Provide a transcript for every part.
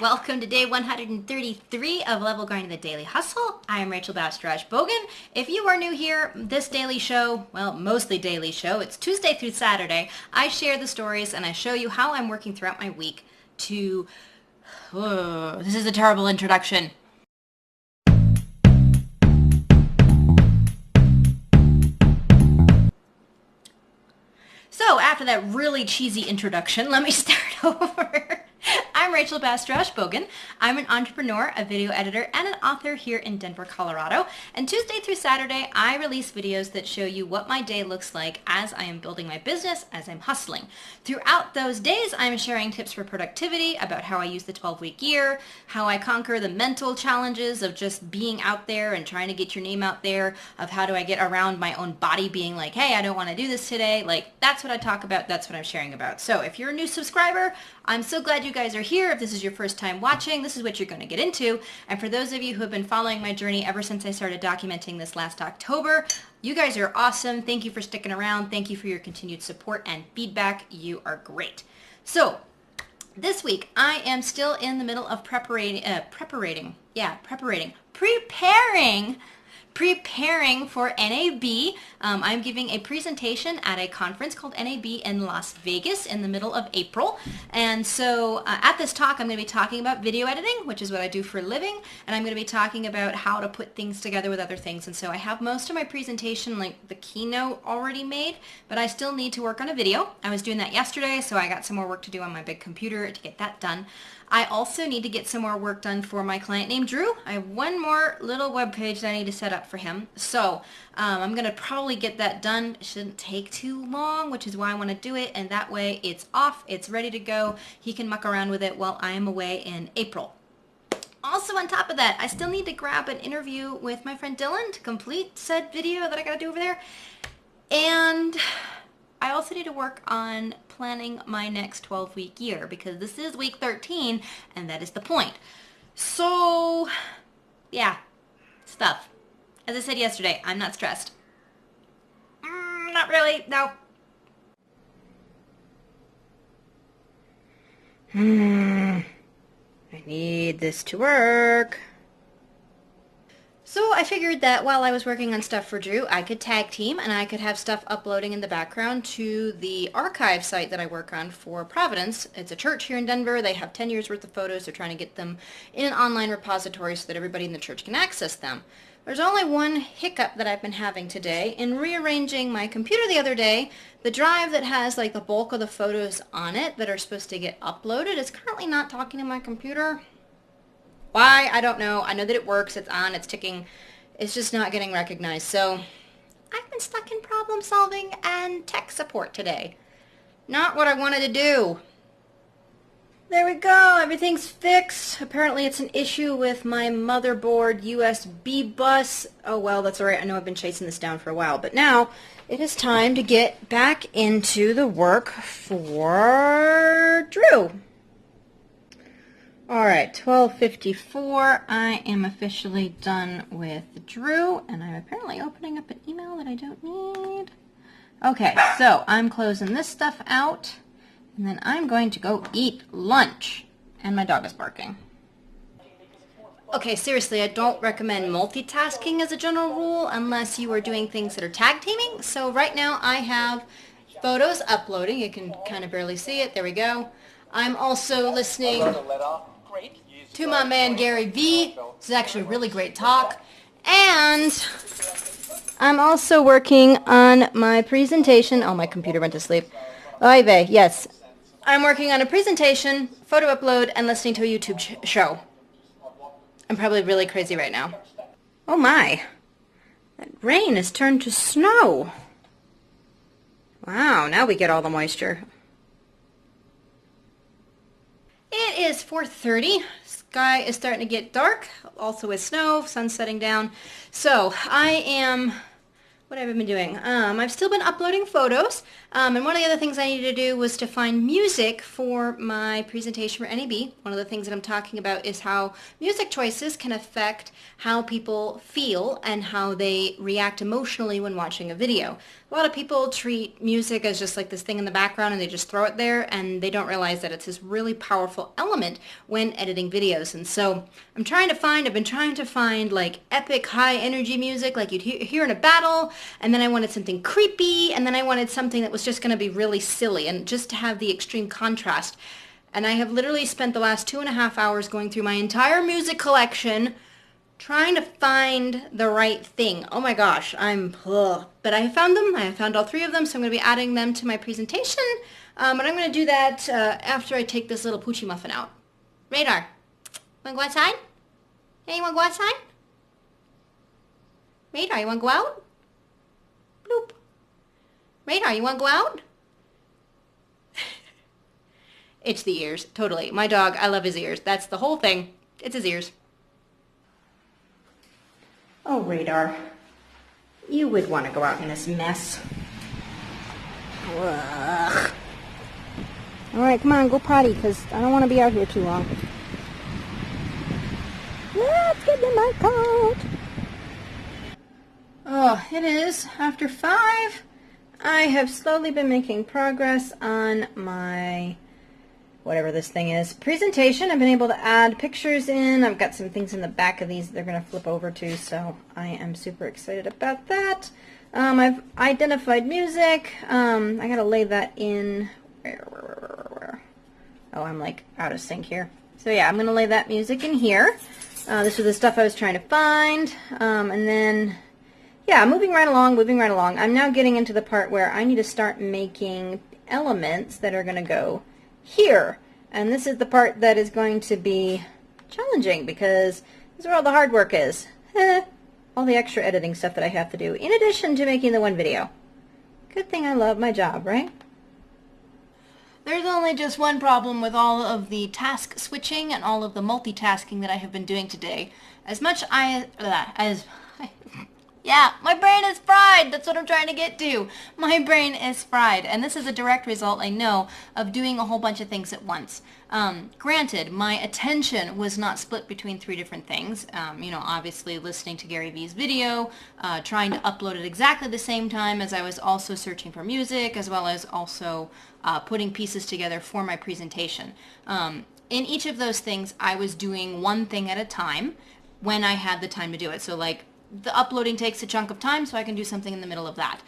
Welcome to day 133 of Level Grinding the Daily Hustle. I am Rachel Bastrach-Bogan. If you are new here, this daily show, well, mostly daily show, it's Tuesday through Saturday. I share the stories and I show you how I'm working throughout my week to... this is a terrible introduction. So after that really cheesy introduction, let me start over. I'm Rachel Bastrach-Bogan. I'm an entrepreneur, a video editor, and an author here in Denver, Colorado. And Tuesday through Saturday, I release videos that show you what my day looks like as I am building my business, as I'm hustling. Throughout those days, I'm sharing tips for productivity, about how I use the 12-week year, how I conquer the mental challenges of just being out there and trying to get your name out there, of how do I get around my own body being like, hey, I don't want to do this today. Like, that's what I talk about. That's what I'm sharing about. So if you're a new subscriber, I'm so glad you guys are here. If this is your first time watching, this is what you're going to get into. And for those of you who have been following my journey ever since I started documenting this last October, you guys are awesome. Thank you for sticking around. Thank you for your continued support and feedback. You are great. So this week, I am still in the middle of preparing for NAB. I'm giving a presentation at a conference called NAB in Las Vegas in the middle of April. And so at this talk, I'm going to be talking about video editing, which is what I do for a living. And I'm going to be talking about how to put things together with other things. And so I have most of my presentation, like the keynote, already made, but I still need to work on a video. I was doing that yesterday, so I got some more work to do on my big computer to get that done. I also need to get some more work done for my client named Drew. I have one more little web page that I need to set up for him. So I'm going to probably get that done. It shouldn't take too long, which is why I want to do it. And that way it's off, it's ready to go. He can muck around with it while I am away in April. Also on top of that, I still need to grab an interview with my friend Dylan to complete said video that I got to do over there. And I also need to work on planning my next 12-week year because this is week 13 and that is the point. So, yeah, stuff. As I said yesterday, I'm not stressed. Not really, no. I need this to work. So I figured that while I was working on stuff for Drew, I could tag team and I could have stuff uploading in the background to the archive site that I work on for Providence. It's a church here in Denver. They have 10 years worth of photos. They're trying to get them in an online repository so that everybody in the church can access them. There's only one hiccup that I've been having today. In rearranging my computer the other day, the drive that has like the bulk of the photos on it that are supposed to get uploaded is currently not talking to my computer. Why? I don't know. I know that it works. It's on. It's ticking. It's just not getting recognized. So I've been stuck in problem solving and tech support today. Not what I wanted to do. There we go. Everything's fixed. Apparently it's an issue with my motherboard USB bus. Oh well, that's all right. I know I've been chasing this down for a while. But now it is time to get back into the work for Drew. Alright, 12:54, I am officially done with Drew, and I'm apparently opening up an email that I don't need. Okay, so I'm closing this stuff out, and then I'm going to go eat lunch, and my dog is barking. Okay, seriously, I don't recommend multitasking as a general rule unless you are doing things that are tag teaming. So right now I have photos uploading. You can kind of barely see it. There we go. I'm also listening to my man Gary V. This is actually a really great talk. And I'm also working on my presentation. Oh, my computer went to sleep. Oy vey, yes. I'm working on a presentation, photo upload, and listening to a YouTube show. I'm probably really crazy right now. Oh my. That rain has turned to snow. Wow, now we get all the moisture. It is 4:30. Sky is starting to get dark, also with snow, sun's setting down. So what have I been doing? I've still been uploading photos, and one of the other things I needed to do was to find music for my presentation for NAB. One of the things that I'm talking about is how music choices can affect how people feel and how they react emotionally when watching a video. A lot of people treat music as just like this thing in the background and they just throw it there, and they don't realize that it's this really powerful element when editing videos. And so I've been trying to find like epic high energy music like you'd hear in a battle, and then I wanted something creepy, and then I wanted something that was just going to be really silly and just to have the extreme contrast. And I have literally spent the last 2.5 hours going through my entire music collection trying to find the right thing. Oh my gosh, but I have found them. I have found all 3 of them, so I'm going to be adding them to my presentation. But I'm going to do that after I take this little Poochie muffin out. Radar, want to go outside? Hey, you want to go outside? Radar, you want to go out? Bloop. Radar, you want to go out? It's the ears, totally. My dog, I love his ears. That's the whole thing. It's his ears. Oh, Radar, you would want to go out in this mess. Ugh. All right, come on, go potty, because I don't want to be out here too long. Let's get in my coat. Oh, it is after 5. I have slowly been making progress on my whatever this thing is, presentation. I've been able to add pictures in. I've got some things in the back of these they're going to flip over to, so I am super excited about that. I've identified music. I got to lay that in. Where? Oh, I'm like out of sync here. So yeah, I'm going to lay that music in here. This was the stuff I was trying to find. And then, yeah, moving right along. I'm now getting into the part where I need to start making elements that are going to go here. And this is the part that is going to be challenging because this is where all the hard work is. All the extra editing stuff that I have to do in addition to making the one video. Good thing I love my job, right? There's only just one problem with all of the task switching and all of the multitasking that I have been doing today. Yeah, my brain is fried. That's what I'm trying to get to. My brain is fried. And this is a direct result, I know, of doing a whole bunch of things at once. Granted, my attention was not split between 3 different things. Obviously listening to Gary Vee's video, trying to upload at exactly the same time as I was also searching for music, as well as also putting pieces together for my presentation. In each of those things, I was doing one thing at a time when I had the time to do it. So like, the uploading takes a chunk of time, so I can do something in the middle of that.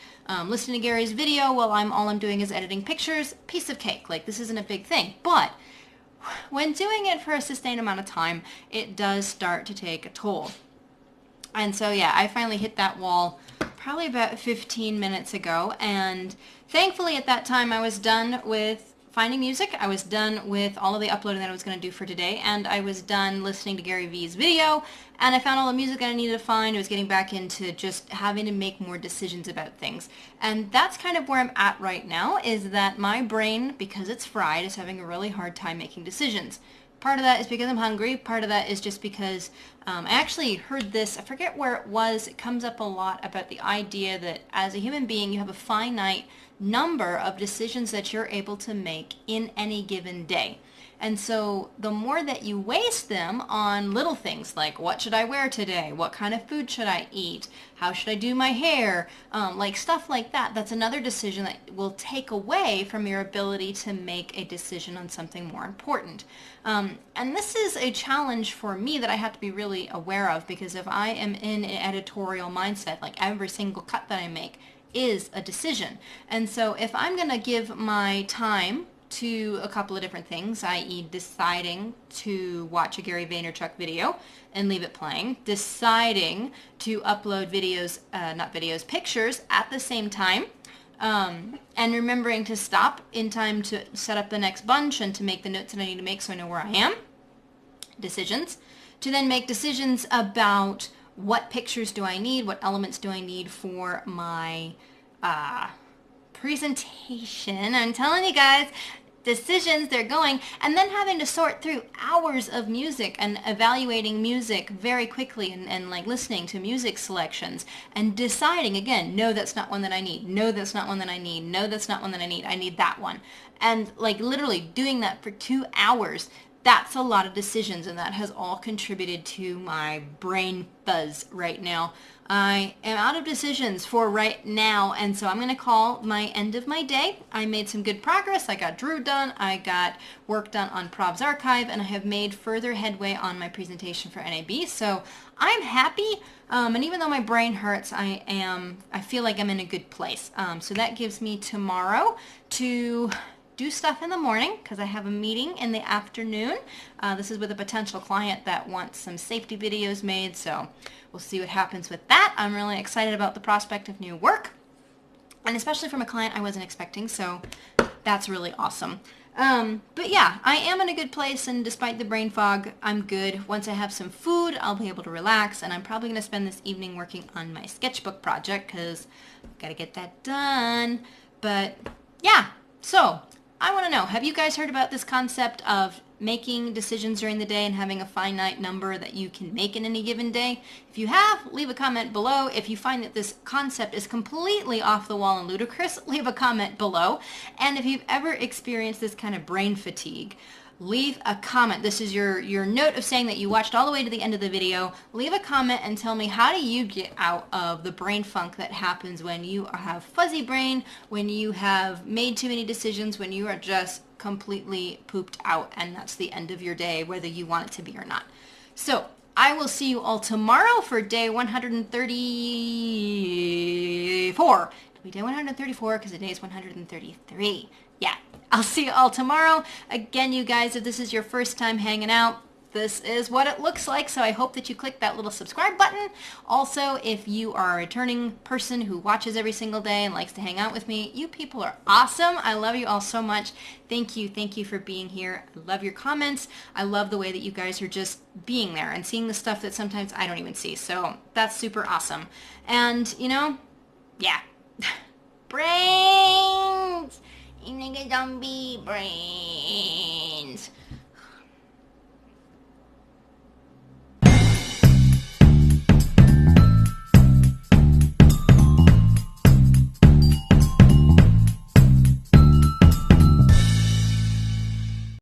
Listening to Gary's video while all I'm doing is editing pictures, piece of cake. Like, this isn't a big thing. But when doing it for a sustained amount of time, it does start to take a toll. And so, yeah, I finally hit that wall probably about 15 minutes ago. And thankfully, at that time, I was done with finding music. I was done with all of the uploading that I was going to do for today, and I was done listening to Gary Vee's video, and I found all the music that I needed to find. I was getting back into just having to make more decisions about things. And that's kind of where I'm at right now, is that my brain, because it's fried, is having a really hard time making decisions. Part of that is because I'm hungry. Part of that is just because I actually heard this, I forget where it was, it comes up a lot about the idea that as a human being you have a finite number of decisions that you're able to make in any given day. And so the more that you waste them on little things like what should I wear today, what kind of food should I eat, how should I do my hair, like stuff like that, that's another decision that will take away from your ability to make a decision on something more important. And this is a challenge for me that I have to be really aware of, because if I am in an editorial mindset, like every single cut that I make is a decision. And so if I'm going to give my time to a couple of different things, i.e. deciding to watch a Gary Vaynerchuk video and leave it playing, deciding to upload pictures at the same time, and remembering to stop in time to set up the next bunch and to make the notes that I need to make so I know where I am, decisions, to then make decisions about what pictures do I need, what elements do I need for my presentation. I'm telling you guys, decisions, they're going, and then having to sort through hours of music and evaluating music very quickly and like listening to music selections and deciding again, no, that's not one that I need, no, that's not one that I need, no, that's not one that I need that one. And like literally doing that for 2 hours that's a lot of decisions, and that has all contributed to my brain fuzz right now. I am out of decisions for right now, and so I'm going to call my end of my day. I made some good progress. I got Drew done. I got work done on Prov's Archive, and I have made further headway on my presentation for NAB. So I'm happy, and even though my brain hurts, I feel like I'm in a good place. So that gives me tomorrow to do stuff in the morning because I have a meeting in the afternoon. This is with a potential client that wants some safety videos made, so we'll see what happens with that. I'm really excited about the prospect of new work, and especially from a client I wasn't expecting, so that's really awesome. But yeah, I am in a good place, and despite the brain fog, I'm good. Once I have some food, I'll be able to relax, and I'm probably going to spend this evening working on my sketchbook project because I've got to get that done. But yeah, so I want to know, have you guys heard about this concept of making decisions during the day and having a finite number that you can make in any given day? If you have, leave a comment below. If you find that this concept is completely off the wall and ludicrous, leave a comment below. And if you've ever experienced this kind of brain fatigue, leave a comment. This is your note of saying that you watched all the way to the end of the video. Leave a comment and tell me, how do you get out of the brain funk that happens when you have fuzzy brain, when you have made too many decisions, when you are just completely pooped out, and that's the end of your day, whether you want it to be or not. So I will see you all tomorrow for day 134. It'll be day 134 because today is 133. Yeah, I'll see you all tomorrow. Again, you guys, if this is your first time hanging out, this is what it looks like, so I hope that you click that little subscribe button. Also, if you are a returning person who watches every single day and likes to hang out with me, you people are awesome. I love you all so much. Thank you for being here. I love your comments. I love the way that you guys are just being there and seeing the stuff that sometimes I don't even see, so that's super awesome. And, you know, yeah. Brains! I'm like a zombie brain.